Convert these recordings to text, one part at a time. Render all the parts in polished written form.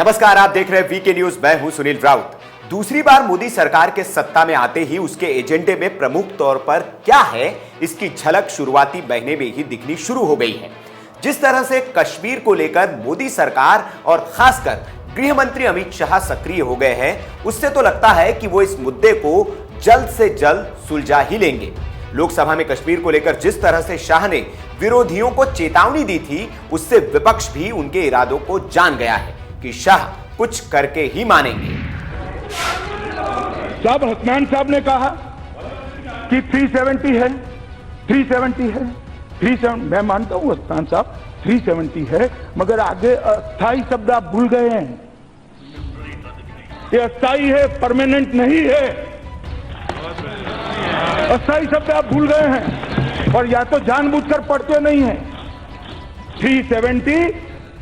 नमस्कार, आप देख रहे हैं वीके न्यूज। मैं हूं सुनील राउत। दूसरी बार मोदी सरकार के सत्ता में आते ही उसके एजेंडे में प्रमुख तौर पर क्या है, इसकी झलक शुरुआती महीने में ही दिखनी शुरू हो गई है। जिस तरह से कश्मीर को लेकर मोदी सरकार और खासकर गृह मंत्री अमित शाह सक्रिय हो गए हैं, उससे तो लगता है कि वो इस मुद्दे को जल्द से जल्द सुलझा ही लेंगे। लोकसभा में कश्मीर को लेकर जिस तरह से शाह ने विरोधियों को चेतावनी दी थी, उससे विपक्ष भी उनके इरादों को जान गया है कि शाह कुछ करके ही मानेंगे। साहब हसनैन साहब ने कहा कि 370 है, 370 है, 370। मैं मानता हूं हसनैन साहब 370 है, मगर आगे अस्थाई शब्द आप भूल गए हैं। ये अस्थाई है, परमानेंट नहीं है। अस्थाई शब्द आप भूल गए हैं और या तो जानबूझकर पढ़ते नहीं हैं। 370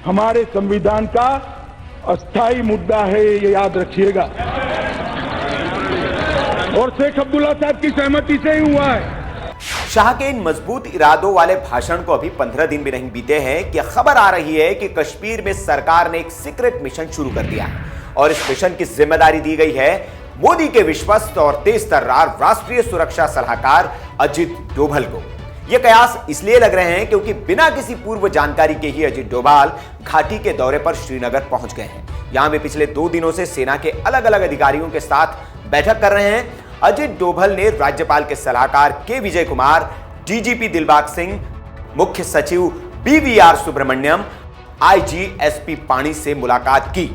हमारे संविधान का अस्थाई मुद्दा है, ये याद रखिएगा। और शेख अब्दुल्ला साहब की सहमति से ही हुआ है। शाह के इन मजबूत इरादों वाले भाषण को अभी 15 दिन भी नहीं बीते हैं कि खबर आ रही है कि कश्मीर में सरकार ने एक सीक्रेट मिशन शुरू कर दिया है और इस मिशन की जिम्मेदारी दी गई है मोदी के विश्वस्त और तेज तर्रार राष्ट्रीय सुरक्षा सलाहकार अजित डोभाल को। ये कयास इसलिए लग रहे हैं क्योंकि बिना किसी पूर्व जानकारी के ही अजित डोभाल घाटी के दौरे पर श्रीनगर पहुंच गए हैं। यहां वे पिछले 2 दिनों से सेना के अलग अलग अधिकारियों के साथ बैठक कर रहे हैं। अजित डोभाल ने राज्यपाल के सलाहकार के विजय कुमार, डीजीपी दिलबाग सिंह, मुख्य सचिव बीवीआर सुब्रमण्यम, आईजी एसपी पाणी से मुलाकात की।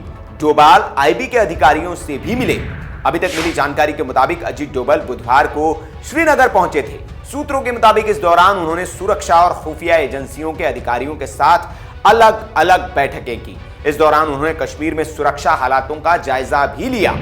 डोभाल आईबी के अधिकारियों से भी मिले। अभी तक मिली जानकारी के मुताबिक अजित डोभाल बुधवार को श्रीनगर पहुंचे थे। सूत्रों के मुताबिक इस दौरान उन्होंने सुरक्षा और खुफिया एजेंसियों के अधिकारियों के साथ अलग अलग बैठकें की। इस दौरान उन्होंने कश्मीर में सुरक्षा हालातों का जायजा भी लिया।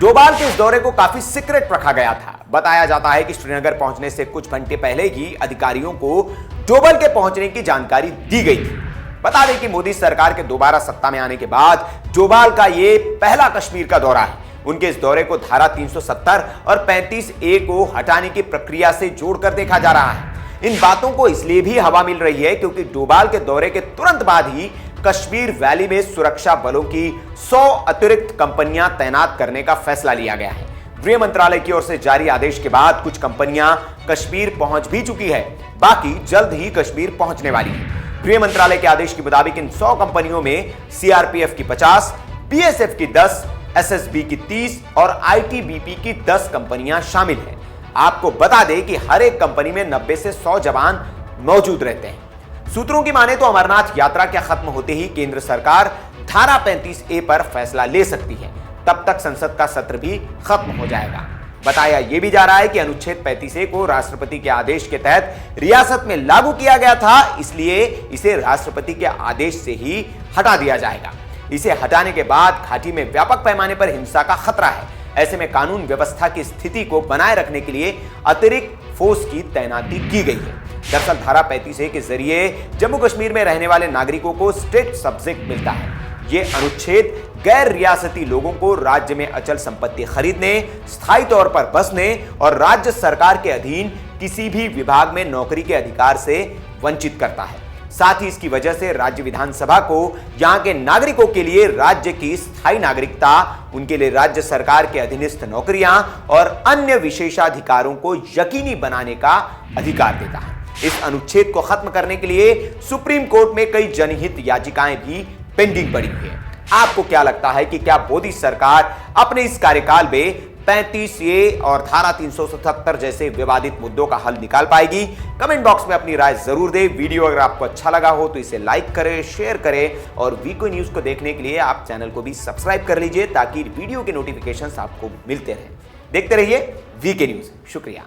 डोभाल के इस दौरे को काफी सीक्रेट रखा गया था। बताया जाता है कि श्रीनगर पहुंचने से कुछ घंटे पहले ही अधिकारियों को डोभाल के पहुंचने की जानकारी दी गई थी। बता दें कि मोदी सरकार के दोबारा सत्ता में आने के बाद डोभाल का ये पहला कश्मीर का दौरा है। उनके इस दौरे को धारा 370 और 35A को हटाने की प्रक्रिया से जोड़कर देखा जा रहा है। इन बातों को इसलिए भी हवा मिल रही है क्योंकि डोभाल के दौरे के तुरंत बाद ही कश्मीर वैली में सुरक्षा बलों की 100 अतिरिक्त कंपनियां तैनात करने का फैसला लिया गया है। गृह मंत्रालय की ओर से जारी आदेश के बाद कुछ कंपनियां कश्मीर पहुंच भी चुकी है, बाकी जल्द ही कश्मीर पहुंचने वाली है। गृह मंत्रालय के आदेश के मुताबिक इन 100 कंपनियों में सीआरपीएफ की 50, बीएसएफ की 10, एसएसबी की 30 और आईटीबीपी की 10 कंपनियां शामिल हैं। आपको बता दें कि हर एक कंपनी में 90 से 100 जवान मौजूद रहते हैं। सूत्रों की माने तो अमरनाथ यात्रा के खत्म होते ही केंद्र सरकार धारा 35A पर फैसला ले सकती है। तब तक संसद का सत्र भी खत्म हो जाएगा। बताया यह भी जा रहा है कि अनुच्छेद 35A को राष्ट्रपति के आदेश के तहत रियासत में लागू किया गया था, इसलिए इसे राष्ट्रपति के आदेश से ही हटा दिया जाएगा। इसे हटाने के बाद घाटी में व्यापक पैमाने पर हिंसा का खतरा है। ऐसे में कानून व्यवस्था की स्थिति को बनाए रखने के लिए अतिरिक्त फोर्स की तैनाती की गई है। दरअसल धारा 35A के जरिए जम्मू कश्मीर में रहने वाले नागरिकों को स्टेट सब्जेक्ट मिलता है। ये अनुच्छेद गैर रियासती लोगों को राज्य में अचल संपत्ति खरीदने, स्थायी तौर पर बसने और राज्य सरकार के अधीन किसी भी विभाग में नौकरी के अधिकार से वंचित करता है। साथ ही इसकी वजह से राज्य विधानसभा को यहां के नागरिकों के लिए राज्य की स्थायी नागरिकता, उनके लिए राज्य सरकार के अधीनस्थ नौकरियां और अन्य विशेषाधिकारों को यकीनी बनाने का अधिकार देता है। इस अनुच्छेद को खत्म करने के लिए सुप्रीम कोर्ट में कई जनहित याचिकाएं भी पेंडिंग पड़ी हुई है। आपको क्या लगता है कि क्या मोदी सरकार अपने इस कार्यकाल में 35A और धारा 377 जैसे विवादित मुद्दों का हल निकाल पाएगी? कमेंट बॉक्स में अपनी राय जरूर दें। वीडियो अगर आपको अच्छा लगा हो तो इसे लाइक करें, शेयर करें और वीके न्यूज को देखने के लिए आप चैनल को भी सब्सक्राइब कर लीजिए ताकि वीडियो के नोटिफिकेशंस आपको मिलते रहें। देखते रहिए वीके न्यूज। शुक्रिया।